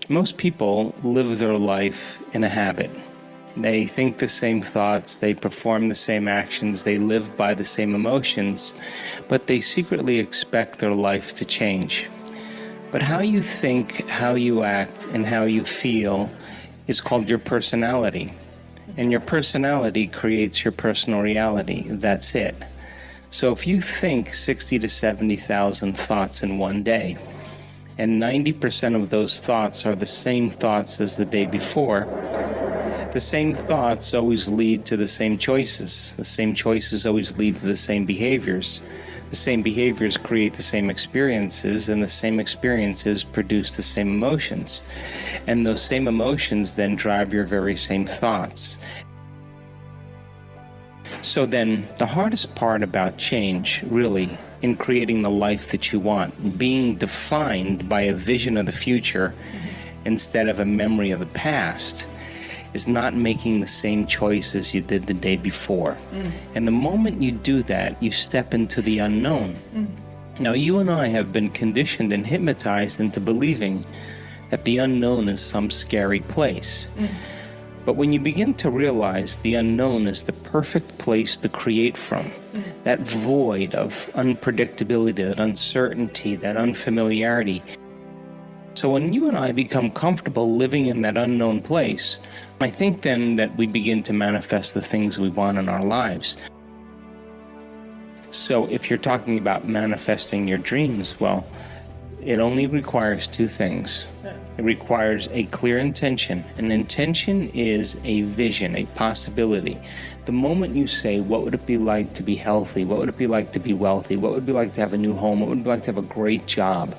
Most people live their life in a habit. They think the same thoughts, they perform the same actions, they live by the same emotions, but they secretly expect their life to change. But how you think, how you act, and how you feel is called your personality. And your personality creates your personal reality. That's it. So if you think 60 to 70,000 thoughts in one day, and 90% of those thoughts are the same thoughts as the day before, the same thoughts always lead to the same choices. The same choices always lead to the same behaviors. The same behaviors create the same experiences, and the same experiences produce the same emotions. And those same emotions then drive your very same thoughts. So then, the hardest part about change, really, in creating the life that you want, being defined by a vision of the future instead of a memory of the past, is not making the same choices you did the day before. And the moment you do that, you step into the unknown. Now, you and I have been conditioned and hypnotized into believing that the unknown is some scary place. But when you begin to realize the unknown is the perfect place to create from, that void of unpredictability, that uncertainty, that unfamiliarity. So when you and I become comfortable living in that unknown place, I think then that we begin to manifest the things we want in our lives. So if you're talking about manifesting your dreams, well, it only requires two things. It requires a clear intention. An intention is a vision, a possibility. The moment you say, what would it be like to be healthy? What would it be like to be wealthy? What would it be like to have a new home? What would it be like to have a great job?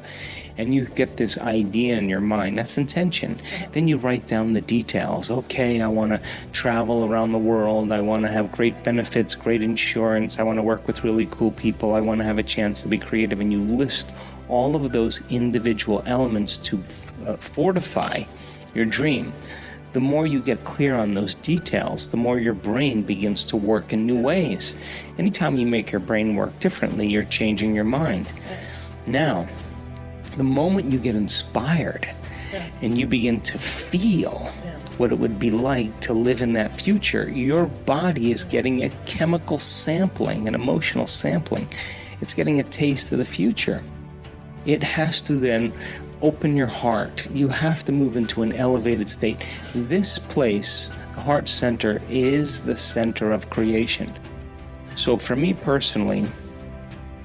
And you get this idea in your mind, that's intention. Then you write down the details. Okay, I want to travel around the world. I want to have great benefits, great insurance. I want to work with really cool people. I want to have a chance to be creative. And you list all of those individual elements to fortify your dream. The more you get clear on those details, the more your brain begins to work in new ways. Anytime you make your brain work differently, you're changing your mind. Now, the moment you get inspired and you begin to feel what it would be like to live in that future, your body is getting a chemical sampling, an emotional sampling. It's getting a taste of the future. It has to then open your heart. You have to move into an elevated state. This place, the heart center, is the center of creation. So for me personally,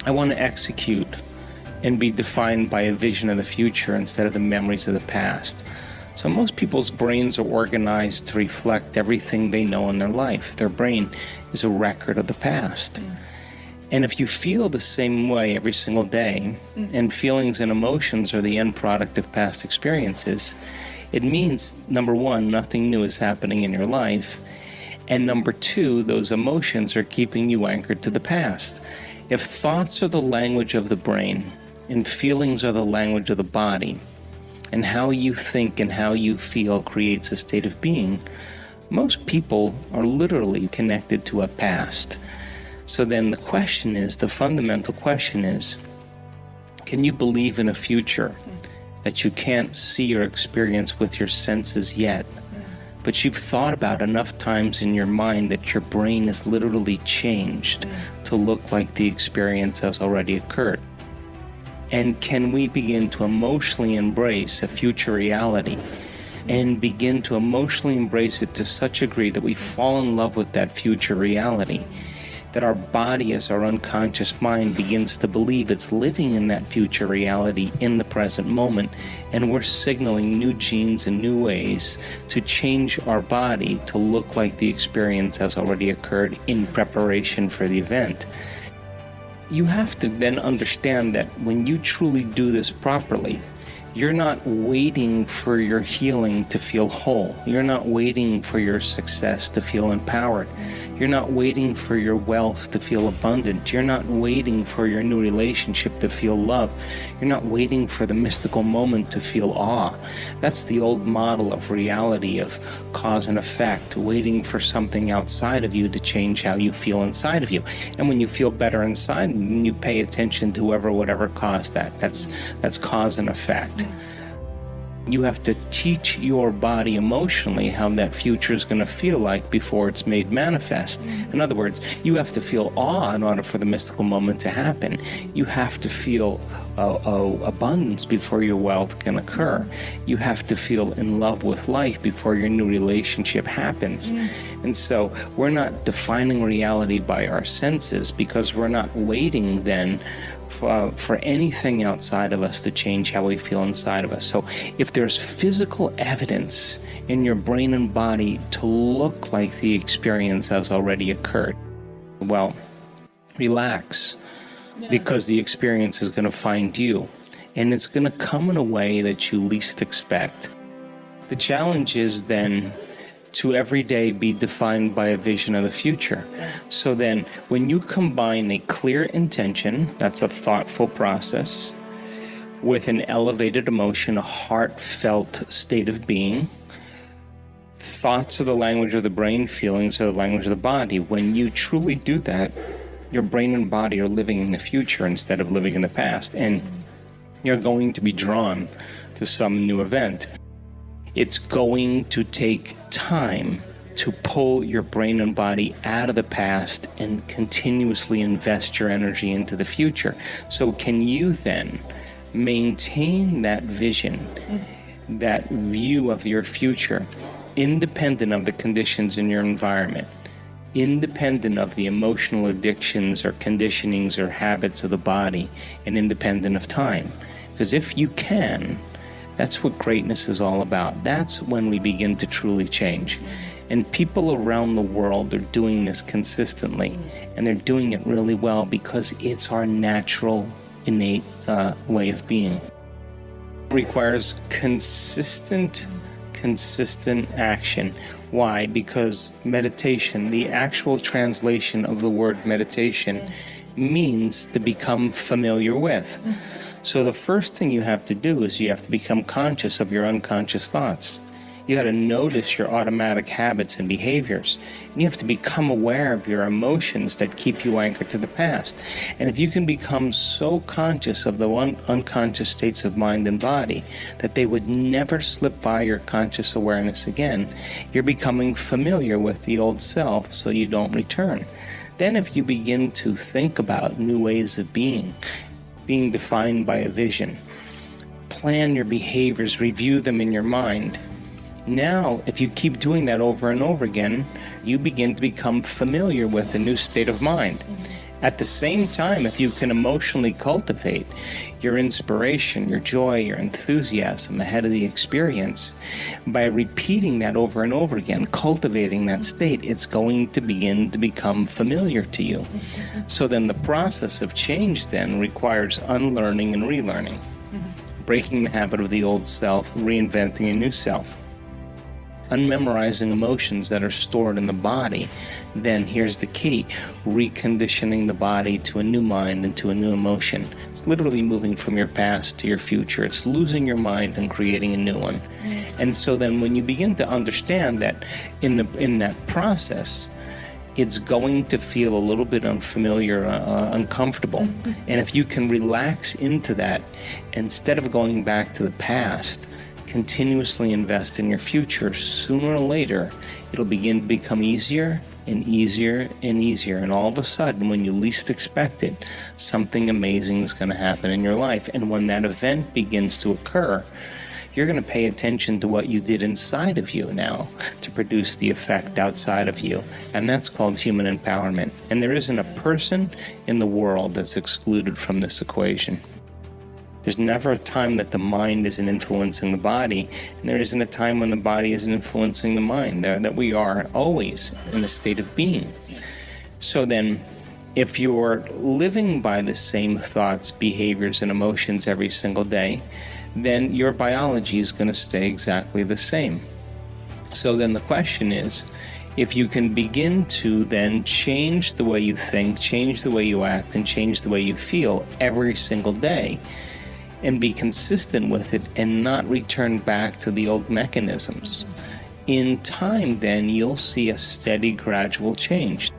I want to execute and be defined by a vision of the future instead of the memories of the past. So most people's brains are organized to reflect everything they know in their life. Their brain is a record of the past. And if you feel the same way every single day, and feelings and emotions are the end product of past experiences, it means, number one, nothing new is happening in your life, and number two, those emotions are keeping you anchored to the past. If thoughts are the language of the brain, and feelings are the language of the body, and how you think and how you feel creates a state of being, most people are literally connected to a past. So then the question is, the fundamental question is, can you believe in a future that you can't see or experience with your senses yet, but you've thought about enough times in your mind that your brain is literally changed to look like the experience has already occurred? And can we begin to emotionally embrace a future reality and begin to emotionally embrace it to such a degree that we fall in love with that future reality, that our body as our unconscious mind begins to believe it's living in that future reality in the present moment, and we're signaling new genes and new ways to change our body to look like the experience has already occurred in preparation for the event. You have to then understand that when you truly do this properly, you're not waiting for your healing to feel whole. You're not waiting for your success to feel empowered. You're not waiting for your wealth to feel abundant. You're not waiting for your new relationship to feel love. You're not waiting for the mystical moment to feel awe. That's the old model of reality, of cause and effect, waiting for something outside of you to change how you feel inside of you. And when you feel better inside, you pay attention to whatever caused that. That's cause and effect. You have to teach your body emotionally how that future is going to feel like before it's made manifest. In other words, you have to feel awe in order for the mystical moment to happen. You have to feel abundance before your wealth can occur. You have to feel in love with life before your new relationship happens. And so we're not defining reality by our senses, because we're not waiting then for anything outside of us to change how we feel inside of us. So if there's physical evidence in your brain and body to look like the experience has already occurred, well, relax, because the experience is going to find you, and it's going to come in a way that you least expect. The challenge is then to every day be defined by a vision of the future. So then, when you combine a clear intention, that's a thoughtful process, with an elevated emotion, a heartfelt state of being, thoughts are the language of the brain, feelings are the language of the body. When you truly do that, your brain and body are living in the future instead of living in the past, and you're going to be drawn to some new event. It's going to take time to pull your brain and body out of the past and continuously invest your energy into the future. So can you then maintain that vision, that view of your future, independent of the conditions in your environment, independent of the emotional addictions or conditionings or habits of the body, and independent of time? Because if you can, that's what greatness is all about. That's when we begin to truly change. And people around the world are doing this consistently, and they're doing it really well because it's our natural, innate way of being. It requires consistent action. Why? Because meditation, the actual translation of the word meditation, means to become familiar with. So the first thing you have to do is you have to become conscious of your unconscious thoughts. You got to notice your automatic habits and behaviors. And you have to become aware of your emotions that keep you anchored to the past. And if you can become so conscious of the unconscious states of mind and body that they would never slip by your conscious awareness again, you're becoming familiar with the old self so you don't return. Then if you begin to think about new ways of being defined by a vision, plan your behaviors, review them in your mind. Now, if you keep doing that over and over again, you begin to become familiar with a new state of mind. At the same time, if you can emotionally cultivate your inspiration, your joy, your enthusiasm ahead of the experience, by repeating that over and over again, cultivating that state, it's going to begin to become familiar to you. So then the process of change then requires unlearning and relearning, breaking the habit of the old self, reinventing a new self. Unmemorizing emotions that are stored in the body, then here's the key: reconditioning the body to a new mind and to a new emotion. It's literally moving from your past to your future. It's losing your mind and creating a new one. And so then when you begin to understand that in that process, it's going to feel a little bit unfamiliar, uncomfortable. And if you can relax into that, instead of going back to the past, continuously invest in your future, sooner or later, it'll begin to become easier and easier and easier. And all of a sudden, when you least expect it, something amazing is going to happen in your life. And when that event begins to occur, you're going to pay attention to what you did inside of you now to produce the effect outside of you. And that's called human empowerment. And there isn't a person in the world that's excluded from this equation. There's never a time that the mind isn't influencing the body, and there isn't a time when the body isn't influencing the mind. That we are always in a state of being. So then, if you're living by the same thoughts, behaviors, and emotions every single day, then your biology is going to stay exactly the same. So then the question is, if you can begin to then change the way you think, change the way you act, and change the way you feel every single day, and be consistent with it and not return back to the old mechanisms, in time then you'll see a steady, gradual change.